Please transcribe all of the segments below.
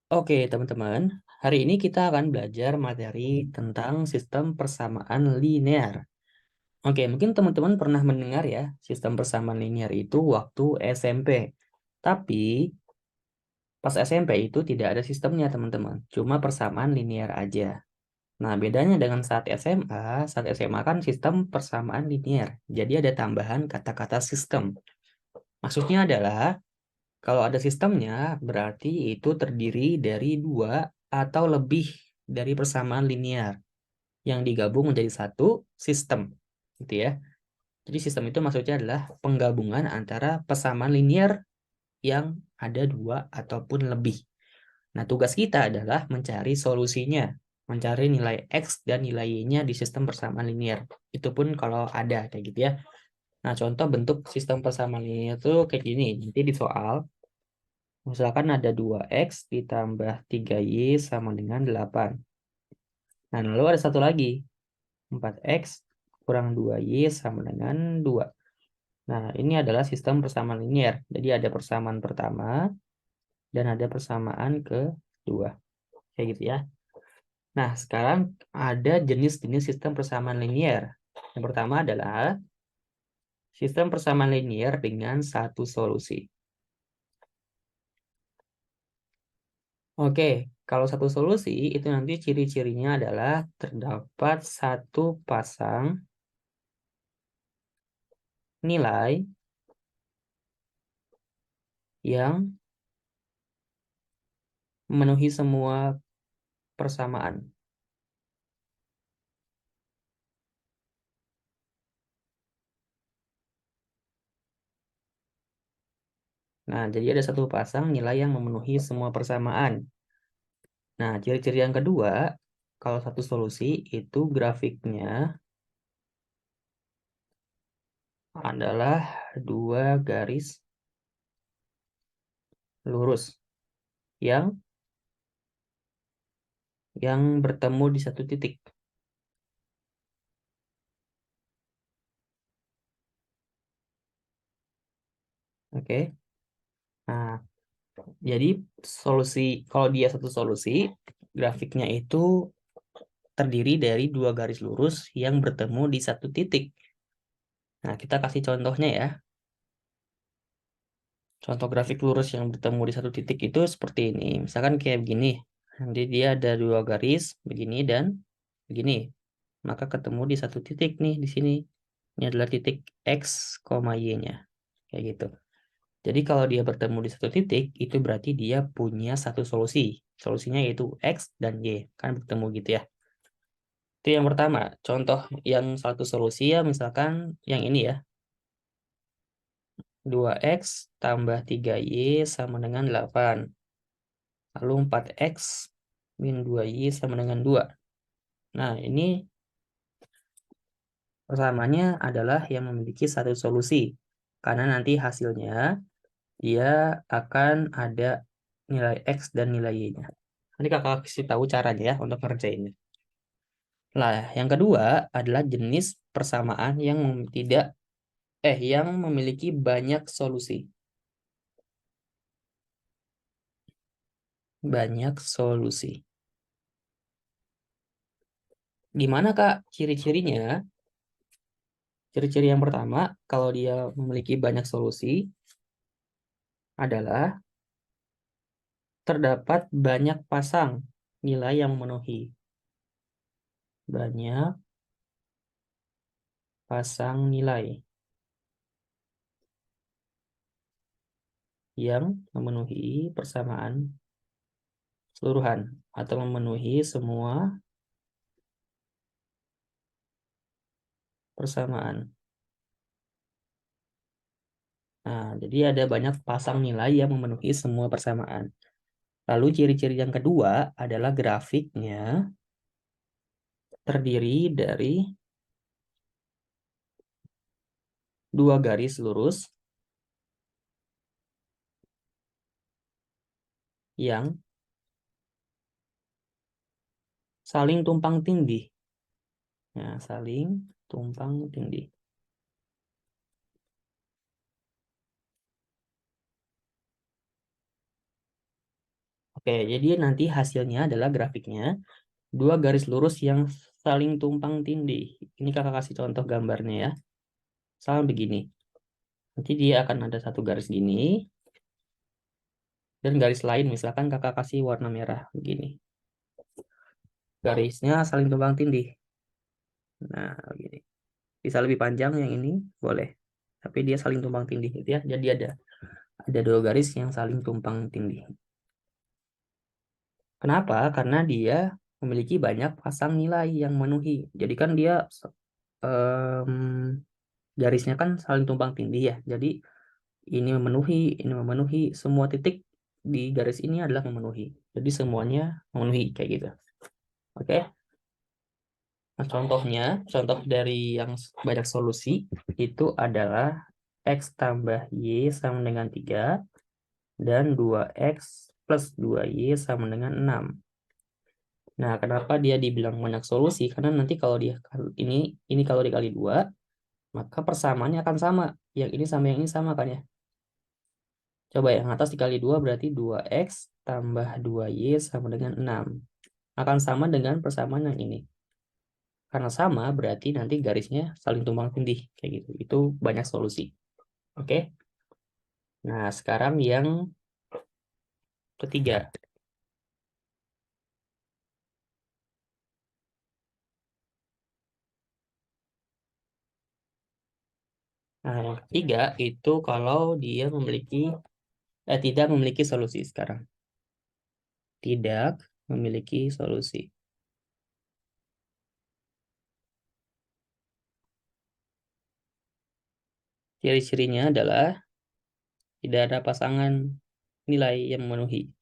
Oke, teman-teman. Hari ini kita akan belajar materi tentang sistem persamaan linear. Oke, mungkin teman-teman pernah mendengar ya, sistem persamaan linear itu waktu SMP. Tapi pas SMP itu tidak ada sistemnya, teman-teman. Cuma persamaan linear aja. Nah, bedanya dengan saat SMA kan sistem persamaan linear. Jadi ada tambahan kata-kata sistem. Maksudnya adalah kalau ada sistemnya, berarti itu terdiri dari dua atau lebih dari persamaan linear yang digabung menjadi satu sistem, gitu ya. Jadi sistem itu maksudnya adalah penggabungan antara persamaan linear yang ada dua ataupun lebih. Nah, tugas kita adalah mencari solusinya, mencari nilai X dan nilai Y-nya di sistem persamaan linear. Itu pun kalau ada, kayak gitu ya. Nah, contoh bentuk sistem persamaan linear itu kayak gini. Nanti di soal, misalkan ada 2X ditambah 3Y sama dengan 8. Nah, lalu ada satu lagi. 4X kurang 2Y sama dengan 2. Nah, ini adalah sistem persamaan linear. Jadi ada persamaan pertama dan ada persamaan kedua. Kayak gitu ya. Nah, sekarang ada jenis-jenis sistem persamaan linear. Yang pertama adalah sistem persamaan linear dengan satu solusi. Oke, kalau satu solusi itu nanti ciri-cirinya adalah terdapat satu pasang nilai yang memenuhi semua persamaan. Nah, jadi ada satu pasang nilai yang memenuhi semua persamaan. Nah, ciri-ciri yang kedua, kalau satu solusi itu grafiknya adalah dua garis lurus yang bertemu di satu titik. Oke. Nah, jadi kalau dia satu solusi, grafiknya itu terdiri dari dua garis lurus yang bertemu di satu titik. Nah, kita kasih contohnya ya. Contoh grafik lurus yang bertemu di satu titik itu seperti ini. Misalkan kayak begini. Nanti dia ada dua garis begini dan begini. Maka ketemu di satu titik nih di sini. Ini adalah titik X, Y-nya. Kayak gitu. Jadi kalau dia bertemu di satu titik, itu berarti dia punya satu solusi. Solusinya yaitu X dan Y. Kan bertemu gitu ya. Itu yang pertama. Contoh yang satu solusi ya misalkan yang ini ya. 2X tambah 3Y sama dengan 8. Lalu 4X min 2Y sama dengan 2. Nah, ini persamanya adalah yang memiliki satu solusi. Karena nanti hasilnya dia akan ada nilai X dan nilai Y-nya. Nanti kakak kasih tahu caranya ya untuk ngerjainnya. Nah, yang kedua adalah jenis persamaan yang tidak yang memiliki banyak solusi. Banyak solusi. Gimana Kak ciri-cirinya? Ciri-ciri yang pertama, kalau dia memiliki banyak solusi adalah terdapat banyak pasang nilai yang memenuhi. Banyak pasang nilai yang memenuhi persamaan keseluruhan atau memenuhi semua persamaan. Nah, jadi ada banyak pasang nilai yang memenuhi semua persamaan. Lalu ciri-ciri yang kedua adalah grafiknya terdiri dari dua garis lurus yang saling tumpang tindih. Nah, saling tumpang tindih. Oke, jadi nanti hasilnya adalah grafiknya dua garis lurus yang saling tumpang tindih. Ini kakak kasih contoh gambarnya ya. Sama begini. Nanti dia akan ada satu garis gini dan garis lain misalkan kakak kasih warna merah begini. Garisnya saling tumpang tindih. Nah, begini. Bisa lebih panjang yang ini boleh. Tapi dia saling tumpang tindih gitu ya. Jadi ada dua garis yang saling tumpang tindih. Kenapa? Karena dia memiliki banyak pasang nilai yang memenuhi. Jadi kan dia em, garisnya kan saling tumpang tindih ya. Jadi ini memenuhi, semua titik di garis ini adalah memenuhi. Jadi semuanya memenuhi kayak gitu. Oke. Nah, contoh dari yang banyak solusi itu adalah X tambah Y sama dengan 3 dan 2X plus 2Y sama dengan 6. Nah, kenapa dia dibilang banyak solusi? Karena nanti kalau ini kalau dikali 2, maka persamaannya akan sama. Yang ini sama yang ini sama kan ya? Coba yang atas dikali 2 berarti 2X tambah 2Y sama dengan 6. Akan sama dengan persamaan yang ini. Karena sama berarti nanti garisnya saling tumpang tindih kayak gitu. Itu banyak solusi. Oke. Nah, sekarang yang ketiga. Nah, yang ketiga itu kalau dia tidak memiliki solusi sekarang. Tidak memiliki solusi. Ciri-cirinya adalah tidak ada pasangan nilai yang memenuhi.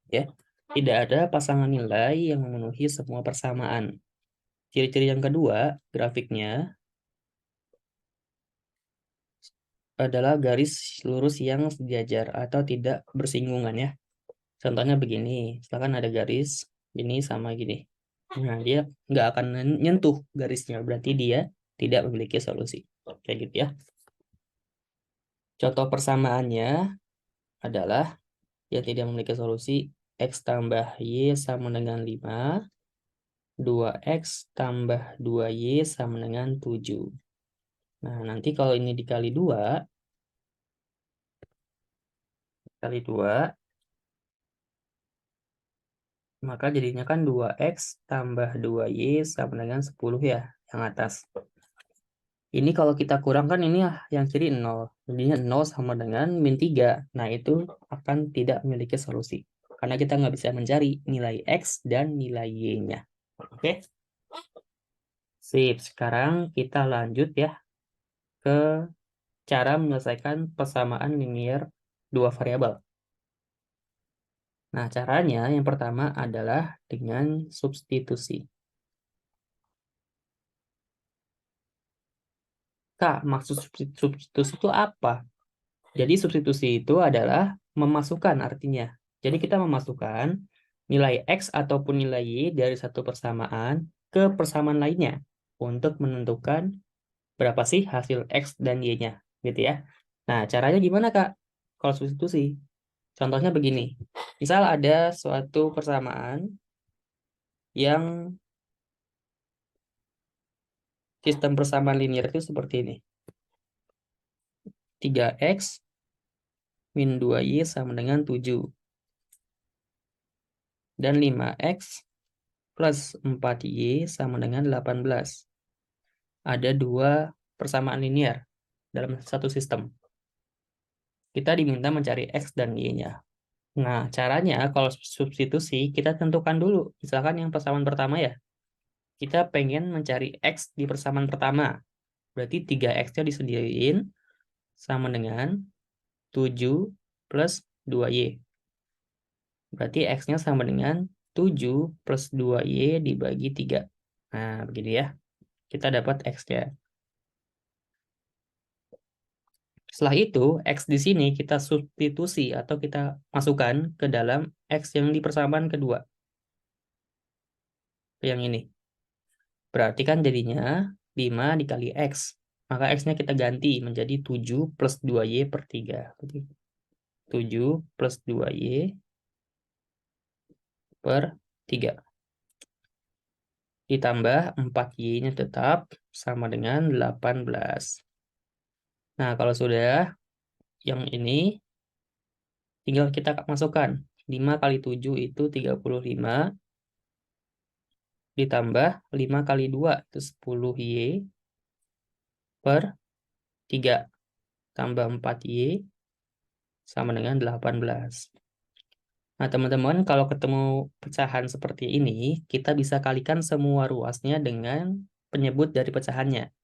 Ya, tidak ada pasangan nilai yang memenuhi semua persamaan. Ciri-ciri yang kedua, grafiknya adalah garis lurus yang sejajar atau tidak bersinggungan ya. Contohnya begini, misalkan ada garis ini sama gini. Nah, dia nggak akan nyentuh garisnya, berarti dia tidak memiliki solusi. Kayak gitu ya. Contoh persamaannya adalah yang tidak memiliki solusi X tambah Y sama dengan 5, 2X tambah 2Y sama dengan 7. Nah, nanti kalau ini kali 2, maka jadinya kan 2X tambah 2Y sama dengan 10 ya, yang atas. Ini kalau kita kurangkan ini yang kiri 0. Jadinya 0 sama dengan min 3. Nah, itu akan tidak memiliki solusi. Karena kita nggak bisa mencari nilai X dan nilai Y-nya. Oke? Sip. Sekarang kita lanjut ya ke cara menyelesaikan persamaan linear dua variabel. Nah, caranya yang pertama adalah dengan substitusi. Kak, maksud substitusi itu apa? Jadi substitusi itu adalah memasukkan artinya. Jadi kita memasukkan nilai X ataupun nilai Y dari satu persamaan ke persamaan lainnya untuk menentukan berapa sih hasil X dan Y-nya, gitu ya. Nah, caranya gimana, Kak? Kalau substitusi, contohnya begini. Misal ada suatu persamaan yang sistem persamaan linear itu seperti ini. 3X min 2Y sama dengan 7. Dan 5X plus 4Y sama dengan 18. Ada dua persamaan linear dalam satu sistem. Kita diminta mencari X dan Y-nya. Nah, caranya kalau substitusi, kita tentukan dulu. Misalkan yang persamaan pertama ya, kita pengen mencari X di persamaan pertama. Berarti 3X-nya disediain sama dengan 7 plus 2Y. Berarti X-nya sama dengan 7 plus 2Y dibagi 3. Nah, begini ya. Kita dapat X-nya. Setelah itu, X di sini kita substitusi atau kita masukkan ke dalam X yang di persamaan kedua. Yang ini. Berarti kan jadinya 5 dikali X. Maka X-nya kita ganti menjadi 7 plus 2Y per 3. 7 plus 2Y per 3. Ditambah 4Y-nya tetap sama dengan 18. Nah, kalau sudah, yang ini tinggal kita masukkan. 5 kali 7 itu 35. Ditambah 5 kali 2 itu 10Y per 3. Tambah 4Y sama dengan 18. Nah, teman-teman, kalau ketemu pecahan seperti ini, kita bisa kalikan semua ruasnya dengan penyebut dari pecahannya.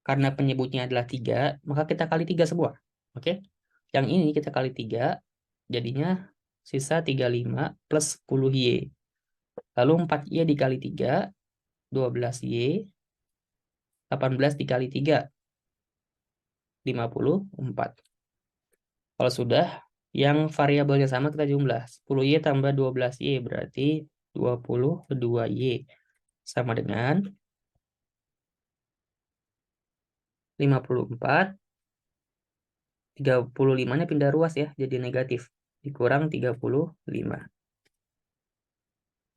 Karena penyebutnya adalah 3, maka kita kali 3 semua. Oke? Yang ini kita kali 3, jadinya sisa 35 plus 10Y. Lalu 4Y dikali 3, 12Y. 18 dikali 3, 54. Kalau sudah, yang variabelnya sama kita jumlah. 10Y tambah 12Y berarti 22Y. Sama dengan 54. 35-nya pindah ruas ya, jadi negatif. Dikurang 35.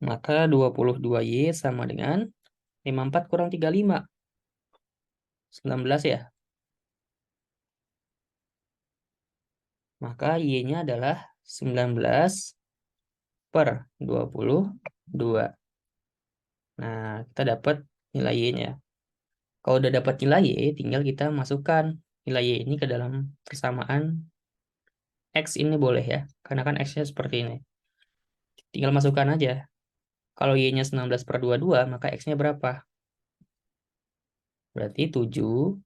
Maka 22Y sama dengan 54 kurang 35. 19 ya. Maka Y-nya adalah 19 per 22. Nah, kita dapat nilai Y-nya. Kalau udah dapat nilai Y, tinggal kita masukkan nilai Y ini ke dalam persamaan X ini boleh ya. Karena kan X-nya seperti ini. Tinggal masukkan aja. Kalau Y-nya 19 per 22, maka X-nya berapa? Berarti 7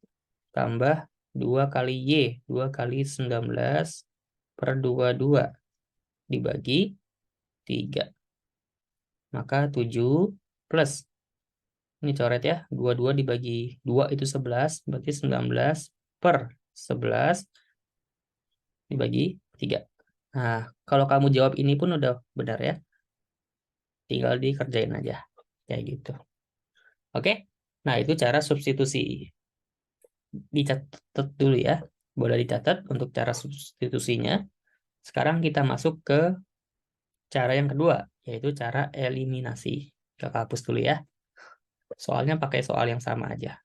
tambah 2 kali Y. 2 kali 19 per 22 dibagi 3. Maka 7 plus, ini coret ya, 22 dibagi 2 itu 11, berarti 19 per 11 dibagi 3. Nah, kalau kamu jawab ini pun udah benar ya. Tinggal dikerjain aja. Kayak gitu. Oke? Nah, itu cara substitusi. Dicatat dulu ya. Boleh dicatat untuk cara substitusinya. Sekarang kita masuk ke cara yang kedua, yaitu cara eliminasi. Kakak hapus dulu ya. Soalnya pakai soal yang sama aja.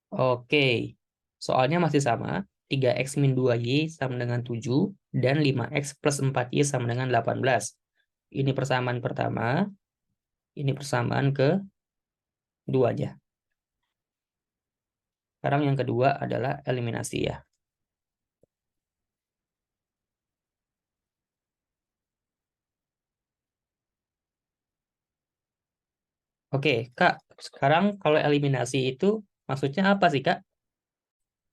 Oke. Soalnya masih sama. 3x min 2y sama dengan 7 dan 5x plus 4y sama dengan 18. Ini persamaan pertama, ini persamaan keduanya. Sekarang yang kedua adalah eliminasi ya. Oke, Kak. Sekarang kalau eliminasi itu maksudnya apa sih, Kak?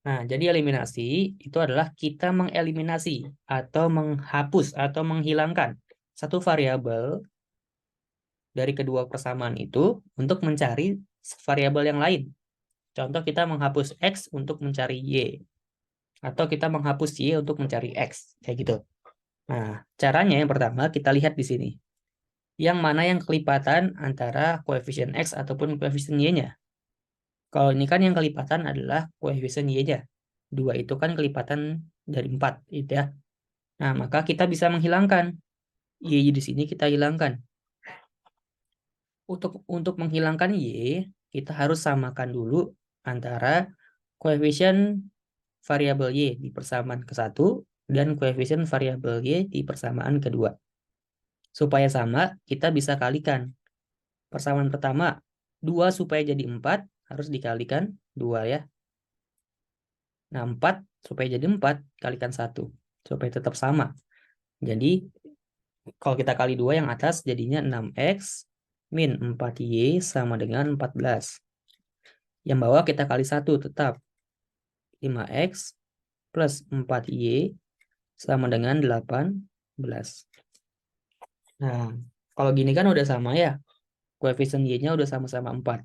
Nah, jadi eliminasi itu adalah kita mengeliminasi atau menghapus atau menghilangkan satu variabel dari kedua persamaan itu untuk mencari variabel yang lain. Contoh kita menghapus X untuk mencari Y. Atau kita menghapus Y untuk mencari X. Kayak gitu. Nah, caranya yang pertama kita lihat di sini. Yang mana yang kelipatan antara koefisien X ataupun koefisien Y-nya. Kalau ini kan yang kelipatan adalah koefisien Y-nya. 2 itu kan kelipatan dari 4. Gitu ya. Nah, maka kita bisa menghilangkan. Y di sini kita hilangkan. Untuk menghilangkan Y, kita harus samakan dulu antara koefisien variabel Y di persamaan ke-1 dan koefisien variabel Y di persamaan kedua. Supaya sama, kita bisa kalikan. Persamaan pertama, 2 supaya jadi 4, harus dikalikan 2 ya. Nah, 4 supaya jadi 4, kalikan 1. Supaya tetap sama. Jadi, kalau kita kali 2 yang atas, jadinya 6x min 4y sama dengan 14. Yang bawah kita kali 1 tetap 5x plus 4y sama dengan 18. Nah, kalau gini kan udah sama ya. Koefisien Y-nya udah sama-sama 4.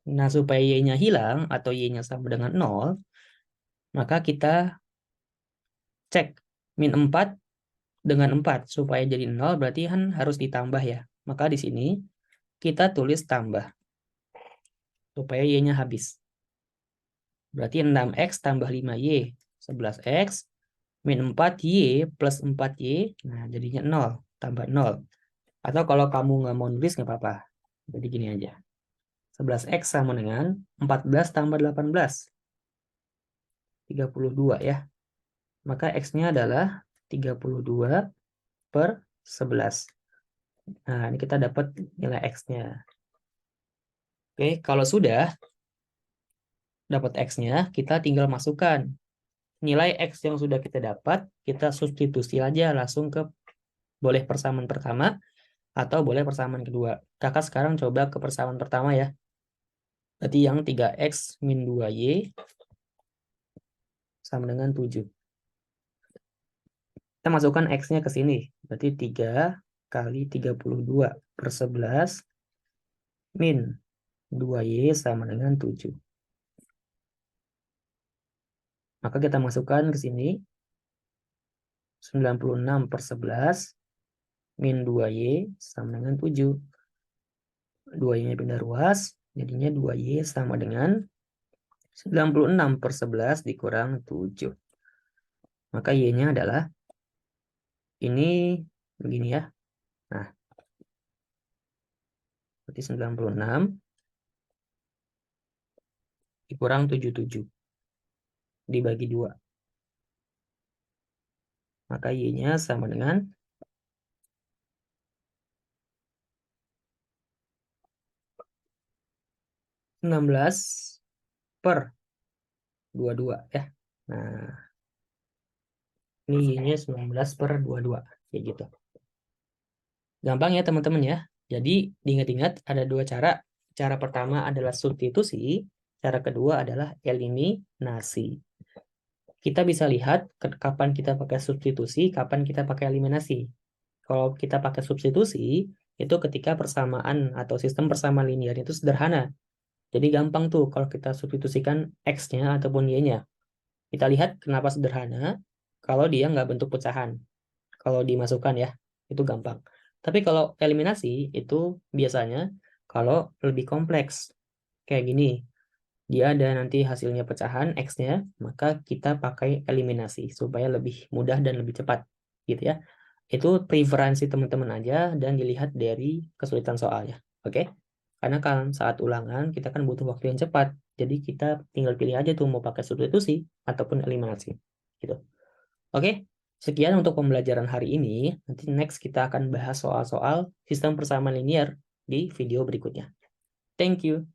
Nah, supaya Y-nya hilang atau Y-nya sama dengan 0, maka kita cek min 4 dengan 4. Supaya jadi 0 berarti kan harus ditambah ya. Maka di sini kita tulis tambah. Supaya Y-nya habis. Berarti 6X tambah 5Y. 11X min 4Y plus 4Y. Nah, jadinya 0. Tambah 0. Atau kalau kamu nggak mau nulis nggak apa-apa. Jadi gini aja. 11X sama dengan 14 tambah 18. 32 ya. Maka X-nya adalah 32 per 11. Nah, ini kita dapat nilai X-nya. Oke, kalau sudah dapat X-nya, kita tinggal masukkan nilai X yang sudah kita dapat, kita substitusi aja langsung ke boleh persamaan pertama atau boleh persamaan kedua. Kakak sekarang coba ke persamaan pertama ya. Berarti yang 3X min 2Y sama dengan 7. Kita masukkan X-nya ke sini. Berarti 3 kali 32 per 11 min 2Y sama dengan 7. Maka kita masukkan ke sini 96 per 11 min 2Y sama dengan 7. 2Y-nya pindah ruas, jadinya 2Y sama dengan 96 per 11 dikurang 7. Maka Y-nya adalah ini begini ya. Nah, berarti 96 dikurang 77 dibagi 2. Maka Y-nya sama dengan 16 per 22 ya. Nah, ini Y-nya 19 per 22. Kayak gitu. Gampang ya teman-teman ya. Jadi diingat-ingat ada dua cara. Cara pertama adalah substitusi. Cara kedua adalah eliminasi. Kita bisa lihat kapan kita pakai substitusi, kapan kita pakai eliminasi. Kalau kita pakai substitusi, itu ketika persamaan atau sistem persamaan linear itu sederhana. Jadi gampang tuh kalau kita substitusikan X-nya ataupun Y-nya. Kita lihat kenapa sederhana, kalau dia nggak bentuk pecahan. Kalau dimasukkan ya, itu gampang. Tapi kalau eliminasi, itu biasanya kalau lebih kompleks. Kayak gini, dia ada nanti hasilnya pecahan X-nya, maka kita pakai eliminasi supaya lebih mudah dan lebih cepat. Gitu ya. Itu preferensi teman-teman aja dan dilihat dari kesulitan soalnya. Oke? Karena kan saat ulangan kita kan butuh waktu yang cepat. Jadi kita tinggal pilih aja tuh mau pakai substitusi ataupun eliminasi. Gitu. Oke? Sekian untuk pembelajaran hari ini. Nanti next kita akan bahas soal-soal sistem persamaan linear di video berikutnya. Thank you.